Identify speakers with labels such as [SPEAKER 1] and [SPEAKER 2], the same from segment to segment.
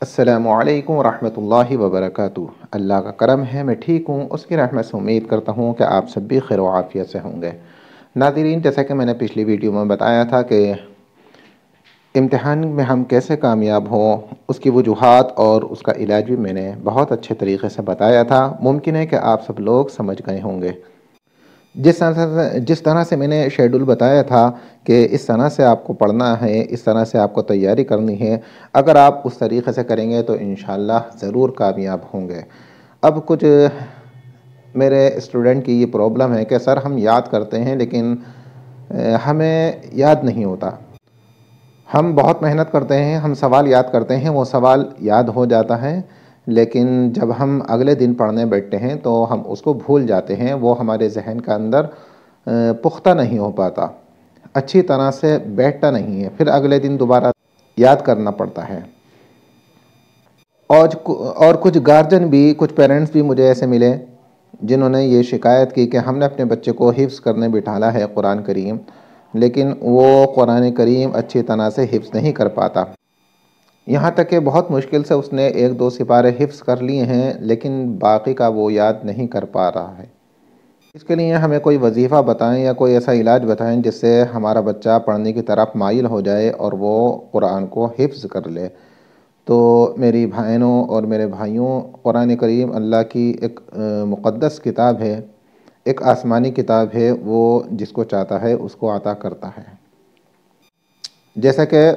[SPEAKER 1] السلام علیکم ورحمۃ اللہ وبرکاتہ۔ اللہ کا کرم ہے میں ٹھیک ہوں، اس کی رحمت سے امید کرتا ہوں کہ آپ سب بھی خیر و عافیت سے ہوں گے۔ ناظرین، جیسا کہ میں نے پچھلی ویڈیو میں بتایا تھا کہ امتحان میں ہم کیسے کامیاب ہوں، اس کی وجوہات اور اس کا علاج بھی میں نے بہت اچھے طریقے سے بتایا تھا۔ ممکن ہے کہ آپ سب لوگ سمجھ گئے ہوں گے۔ جس طرح سے میں نے شیڈول بتایا تھا کہ اس طرح سے آپ کو پڑھنا ہے، اس طرح سے آپ کو تیاری کرنی ہے، اگر آپ اس طریقے سے کریں گے تو انشاءاللہ ضرور کامیاب ہوں گے۔ اب کچھ میرے اسٹوڈنٹ کی یہ پرابلم ہے کہ سر ہم یاد کرتے ہیں لیکن ہمیں یاد نہیں ہوتا۔ ہم بہت محنت کرتے ہیں، ہم سوال یاد کرتے ہیں، وہ سوال یاد ہو جاتا ہے، لیکن جب ہم اگلے دن پڑھنے بیٹھتے ہیں تو ہم اس کو بھول جاتے ہیں، وہ ہمارے ذہن کا اندر پختہ نہیں ہو پاتا، اچھی طرح سے بیٹھتا نہیں ہے، پھر اگلے دن دوبارہ یاد کرنا پڑتا ہے۔ اور کچھ گارجن بھی، کچھ پیرنٹس بھی مجھے ایسے ملے جنہوں نے یہ شکایت کی کہ ہم نے اپنے بچے کو حفظ کرنے بٹھالا ہے قرآن کریم، لیکن وہ قرآن کریم اچھی طرح سے حفظ نہیں کر پاتا، یہاں تک کہ بہت مشکل سے اس نے 1-2 سپارے حفظ کر لیے ہیں لیکن باقی کا وہ یاد نہیں کر پا رہا ہے۔ اس کے لیے ہمیں کوئی وظیفہ بتائیں یا کوئی ایسا علاج بتائیں جس سے ہمارا بچہ پڑھنے کی طرف مائل ہو جائے اور وہ قرآن کو حفظ کر لے۔ تو میری بہنوں اور میرے بھائیوں، قرآن کریم اللہ کی ایک مقدس کتاب ہے، ایک آسمانی کتاب ہے، وہ جس کو چاہتا ہے اس کو عطا کرتا ہے۔ جیسا کہ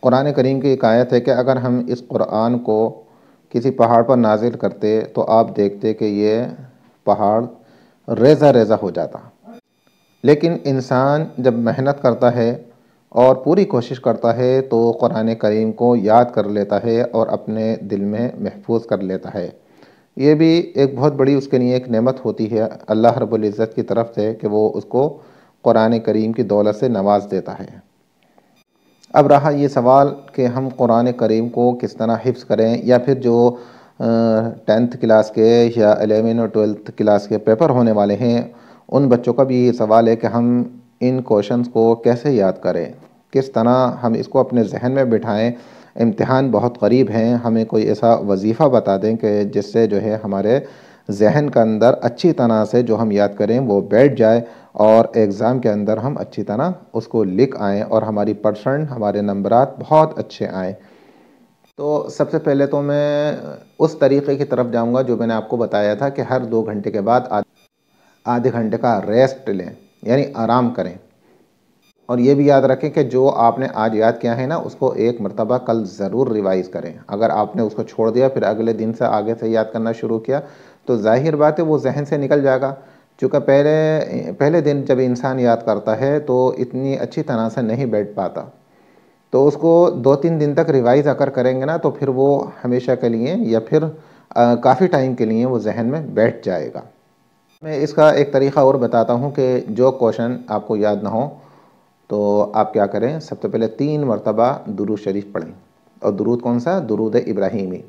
[SPEAKER 1] قرآن کریم کی ایک آیت ہے کہ اگر ہم اس قرآن کو کسی پہاڑ پر نازل کرتے تو آپ دیکھتے کہ یہ پہاڑ ریزہ ریزہ ہو جاتا، لیکن انسان جب محنت کرتا ہے اور پوری کوشش کرتا ہے تو قرآن کریم کو یاد کر لیتا ہے اور اپنے دل میں محفوظ کر لیتا ہے۔ یہ بھی ایک بہت بڑی اس کے لیے ایک نعمت ہوتی ہے اللہ رب العزت کی طرف سے کہ وہ اس کو قرآن کریم کی دولت سے نواز دیتا ہے۔ اب رہا یہ سوال کہ ہم قرآن کریم کو کس طرح حفظ کریں، یا پھر جو 10th کلاس کے یا 11 اور 12th کلاس کے پیپر ہونے والے ہیں ان بچوں کا بھی یہ سوال ہے کہ ہم ان کوشچنز کو کیسے یاد کریں، کس طرح ہم اس کو اپنے ذہن میں بٹھائیں۔ امتحان بہت قریب ہیں، ہمیں کوئی ایسا وظیفہ بتا دیں کہ جس سے جو ہے ہمارے ذہن کا اندر اچھی طرح سے جو ہم یاد کریں وہ بیٹھ جائے اور ایگزام کے اندر ہم اچھی طرح اس کو لکھ آئیں اور ہماری پرسنٹ، ہمارے نمبرات بہت اچھے آئیں۔ تو سب سے پہلے تو میں اس طریقے کی طرف جاؤں گا جو میں نے آپ کو بتایا تھا کہ ہر 2 گھنٹے کے بعد آدھے گھنٹے کا ریسٹ لیں، یعنی آرام کریں، اور یہ بھی یاد رکھیں کہ جو آپ نے آج یاد کیا ہے نا اس کو ایک مرتبہ کل ضرور ریوائز کریں۔ اگر آپ نے اس کو چھوڑ دیا پھر اگلے دن سے آگے سے یاد کرنا شروع کیا تو ظاہر بات ہے وہ ذہن سے نکل جائے گا، چونکہ پہلے دن جب انسان یاد کرتا ہے تو اتنی اچھی طرح سے نہیں بیٹھ پاتا، تو اس کو 2-3 دن تک ریوائز اگر کریں گے نا تو پھر وہ ہمیشہ کے لیے یا پھر کافی ٹائم کے لیے وہ ذہن میں بیٹھ جائے گا۔ میں اس کا ایک طریقہ اور بتاتا ہوں کہ جو کوشچن آپ کو یاد نہ ہو تو آپ کیا کریں، سب سے پہلے 3 مرتبہ درود شریف پڑھیں، اور درود کون سا؟ درود ابراہیمی۔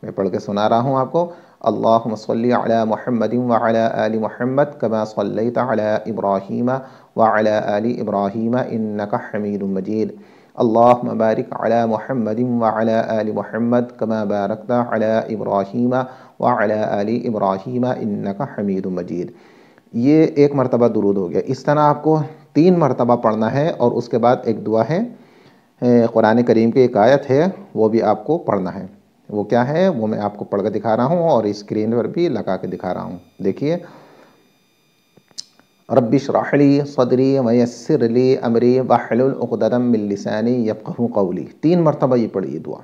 [SPEAKER 1] میں پڑھ کے سنا رہا ہوں آپ کو۔ اللہم صلی علی محمد وعلی آل محمد کما صلیت علی ابراہیم وعلی آل ابراہیم انک حمید مجید۔ اللہم بارک علی محمد وعلی آل محمد کما بارکت علی ابراہیم وعلی آل ابراہیم انک حمید مجید۔ یہ 1 مرتبہ درود ہو گیا۔ اس طرح آپ کو 3 مرتبہ پڑھنا ہے، اور اس کے بعد ایک دعا ہے، قرآن کریم کی ایک آیت ہے، وہ بھی آپ کو پڑھنا ہے۔ وہ کیا ہے وہ میں آپ کو پڑھ کے دکھا رہا ہوں اور اسکرین پر بھی لگا کے دکھا رہا ہوں، دیکھیے۔ رب اشرح لی صدری ویسر لی امری واحلل عقدۃ من لسانی یفقہوا قولی۔ 3 مرتبہ یہ پڑھیے دعا۔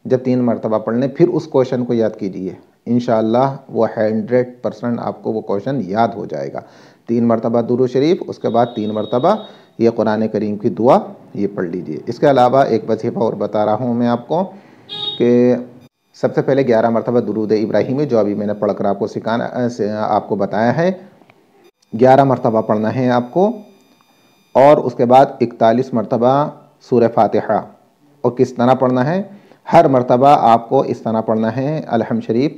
[SPEAKER 1] جب 3 مرتبہ پڑھ لیں پھر اس کوشچن کو یاد کیجئے، انشاءاللہ وہ 100% آپ کو وہ کوشچن یاد ہو جائے گا۔ 3 مرتبہ درود شریف، اس کے بعد 3 مرتبہ یہ قرآن کریم کی دعا یہ پڑھ لیجئے۔ اس کے علاوہ ایک وظیفہ اور بتا رہا ہوں میں آپ کو کہ سب سے پہلے 11 مرتبہ درود ابراہیمی جو ابھی میں نے پڑھ کر آپ کو بتایا ہے، 11 مرتبہ پڑھنا ہے آپ کو، اور اس کے بعد 41 مرتبہ سورہ فاتحہ۔ اور کس طرح پڑھنا ہے؟ ہر مرتبہ آپ کو اس طرح پڑھنا ہے الحمد شریف،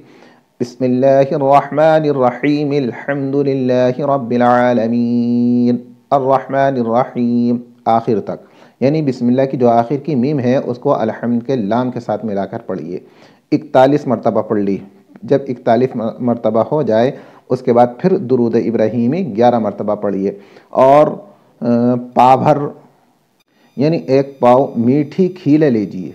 [SPEAKER 1] بسم اللہ الرحمن الرحیم الحمد للہ رب العالمین الرحمن الرحیم آخر تک، یعنی بسم اللہ کی جو آخر کی میم ہے اس کو الحمد کے لام کے ساتھ ملا کر پڑھیے۔ 41 مرتبہ پڑھ لی، جب 41 مرتبہ ہو جائے اس کے بعد پھر درود ابراہیمی 11 مرتبہ پڑھیے، اور پا بھر یعنی ایک پاؤ میٹھی کھیلے لیجیے،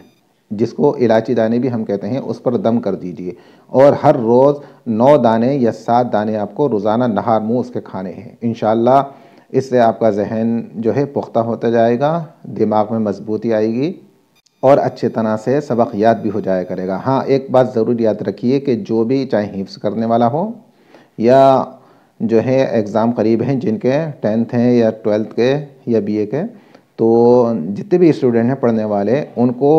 [SPEAKER 1] جس کو الائچی دانے بھی ہم کہتے ہیں، اس پر دم کر دیجیے، اور ہر روز 9 دانے یا 7 دانے آپ کو روزانہ نہار منہ اس کے کھانے ہیں۔ انشاءاللہ اس سے آپ کا ذہن جو ہے پختہ ہوتا جائے گا، دماغ میں مضبوطی آئے گی، اور اچھے طرح سے سبق یاد بھی ہو جایا کرے گا۔ ہاں ایک بات ضرور یاد رکھیے کہ جو بھی چاہے حفظ کرنے والا ہو یا جو ہے ایگزام قریب ہیں، جن کے 10th ہیں یا 12th کے یا BA کے، تو جتنے بھی اسٹوڈنٹ ہیں پڑھنے والے، ان کو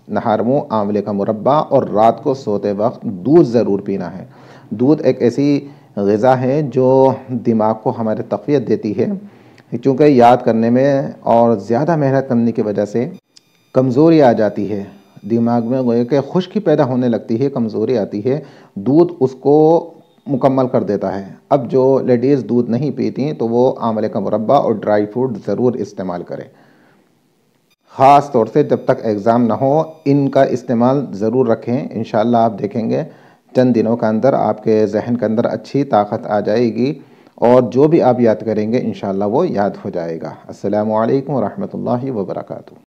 [SPEAKER 1] نہار منہ آملے کا مربع اور رات کو سوتے وقت دودھ ضرور پینا ہے۔ دودھ ایک ایسی غذا ہے جو دماغ کو ہمارے تقویت دیتی ہے، چونکہ یاد کرنے میں اور زیادہ محنت کرنے کی وجہ سے کمزوری آ جاتی ہے، دماغ میں گویا کہ خشکی پیدا ہونے لگتی ہے، کمزوری آتی ہے، دودھ اس کو مکمل کر دیتا ہے۔ اب جو لیڈیز دودھ نہیں پیتی تو وہ آملے کا مربع اور ڈرائی فروٹ ضرور استعمال کریں، خاص طور سے جب تک ایگزام نہ ہو ان کا استعمال ضرور رکھیں۔ انشاءاللہ آپ دیکھیں گے چند دنوں کے اندر آپ کے ذہن کے اندر اچھی طاقت آ جائے گی، اور جو بھی آپ یاد کریں گے انشاءاللہ وہ یاد ہو جائے گا۔ السلام علیکم ورحمۃ اللہ وبرکاتہ۔